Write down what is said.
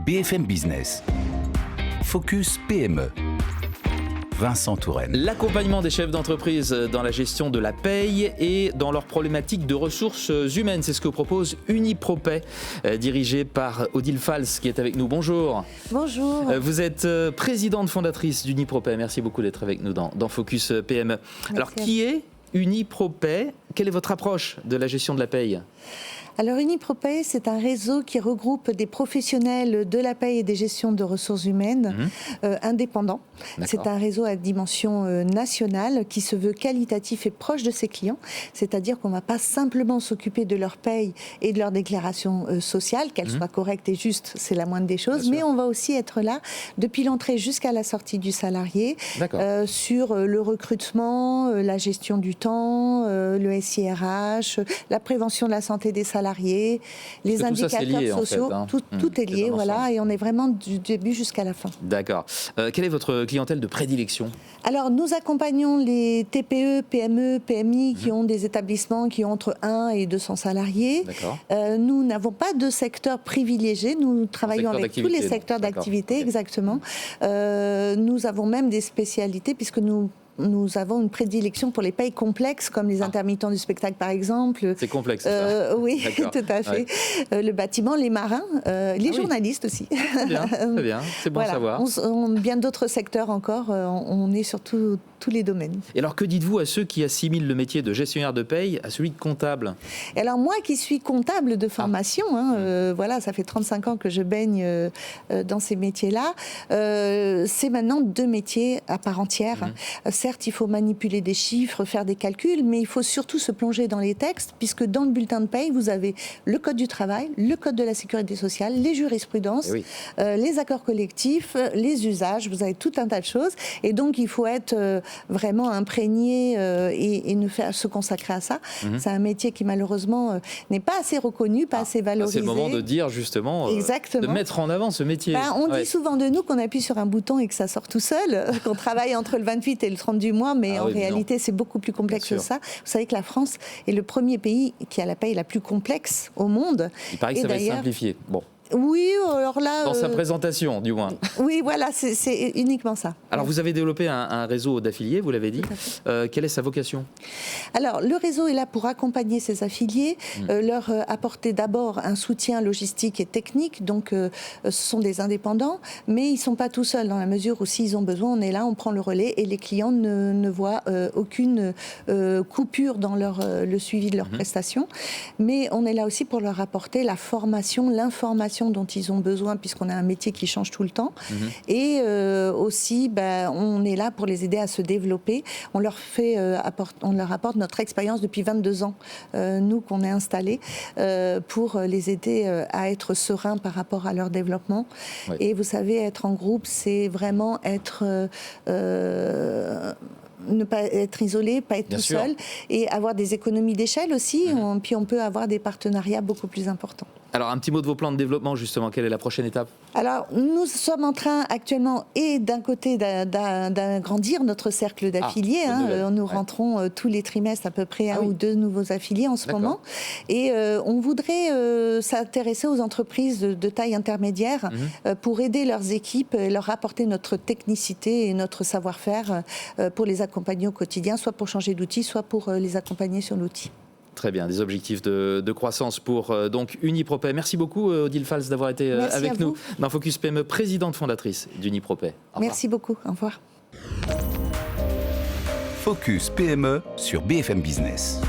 BFM Business. Focus PME. Vincent Touraine. L'accompagnement des chefs d'entreprise dans la gestion de la paye et dans leurs problématiques de ressources humaines, c'est ce que propose Unipropay, dirigé par Odile Fals qui est avec nous. Bonjour. Bonjour. Vous êtes présidente fondatrice d'Unipropay. Merci beaucoup d'être avec nous dans Focus PME. Merci. Alors, qui est Unipropay ? Quelle est votre approche de la gestion de la paye ? Alors Unipropay, c'est un réseau qui regroupe des professionnels de la paye et des gestions de ressources humaines indépendants. D'accord. C'est un réseau à dimension nationale qui se veut qualitatif et proche de ses clients. C'est-à-dire qu'on ne va pas simplement s'occuper de leur paye et de leur déclaration sociale, qu'elle soit correcte et juste, c'est la moindre des choses, mais on va aussi être là depuis l'entrée jusqu'à la sortie du salarié sur le recrutement, la gestion du temps, le SIRH, la prévention de la santé des salariés, les indicateurs lié, sociaux, en fait, hein. tout est lié, voilà, et on est vraiment du début jusqu'à la fin. D'accord. Quelle est votre clientèle de prédilection ? Alors, nous accompagnons les TPE, PME, PMI qui ont des établissements qui ont entre 1 et 200 salariés. D'accord. Nous n'avons pas de secteur privilégié, nous travaillons avec tous les secteurs d'activité, exactement. Nous avons même des spécialités puisque nous avons une prédilection pour les payes complexes, comme les intermittents du spectacle, par exemple. C'est complexe, ça. Oui, tout à fait. Ouais. Le bâtiment, les marins, les journalistes aussi. Très bien, c'est bon à savoir. Bien d'autres secteurs encore, on est sur tous les domaines. Et alors, que dites-vous à ceux qui assimilent le métier de gestionnaire de paye à celui de comptable ? Et alors, moi qui suis comptable de formation, voilà, ça fait 35 ans que je baigne dans ces métiers-là, c'est maintenant 2 métiers à part entière. Certes, il faut manipuler des chiffres, faire des calculs, mais il faut surtout se plonger dans les textes, puisque dans le bulletin de paye, vous avez le code du travail, le code de la sécurité sociale, les jurisprudences, les accords collectifs, les usages, vous avez tout un tas de choses. Et donc, il faut être vraiment imprégné et se consacrer à ça. C'est un métier qui, malheureusement, n'est pas assez reconnu, pas assez valorisé. C'est le moment de dire, justement, de mettre en avant ce métier. On dit souvent de nous qu'on appuie sur un bouton et que ça sort tout seul, qu'on travaille entre le 28 et le 30 du mois, mais en réalité, c'est beaucoup plus complexe que ça. Vous savez que la France est le premier pays qui a la paye la plus complexe au monde. Il paraît que ça va être simplifié. Bon. Oui, alors là... Dans sa présentation, du moins. Oui, voilà, c'est uniquement ça. Alors, vous avez développé un réseau d'affiliés, vous l'avez dit. Quelle est sa vocation ? Alors, le réseau est là pour accompagner ses affiliés, leur apporter d'abord un soutien logistique et technique. Donc, ce sont des indépendants, mais ils ne sont pas tout seuls, dans la mesure où s'ils ont besoin, on est là, on prend le relais et les clients ne voient aucune coupure dans le suivi de leurs prestations. Mais on est là aussi pour leur apporter la formation, l'information dont ils ont besoin, puisqu'on a un métier qui change tout le temps. Et aussi, on est là pour les aider à se développer. On leur apporte notre expérience depuis 22 ans, nous, qu'on est installés, pour les aider à être sereins par rapport à leur développement. Oui. Et vous savez, être en groupe, c'est vraiment être... ne pas être isolé, pas être tout seul, et avoir des économies d'échelle aussi, puis on peut avoir des partenariats beaucoup plus importants. Alors, un petit mot de vos plans de développement, justement. Quelle est la prochaine étape ? Alors, nous sommes en train actuellement, et d'un côté, d'agrandir notre cercle d'affiliés. Nous rentrons tous les trimestres à peu près 1 ou 2 nouveaux affiliés en ce moment. Et on voudrait s'intéresser aux entreprises de taille intermédiaire pour aider leurs équipes, leur apporter notre technicité et notre savoir-faire pour les accompagner au quotidien, soit pour changer d'outil, soit pour les accompagner sur l'outil. Très bien, des objectifs de croissance pour donc Unipropay. Merci beaucoup Odile Fals d'avoir été avec nous dans Focus PME, présidente fondatrice d'Unipropay. Merci beaucoup, au revoir. Focus PME sur BFM Business.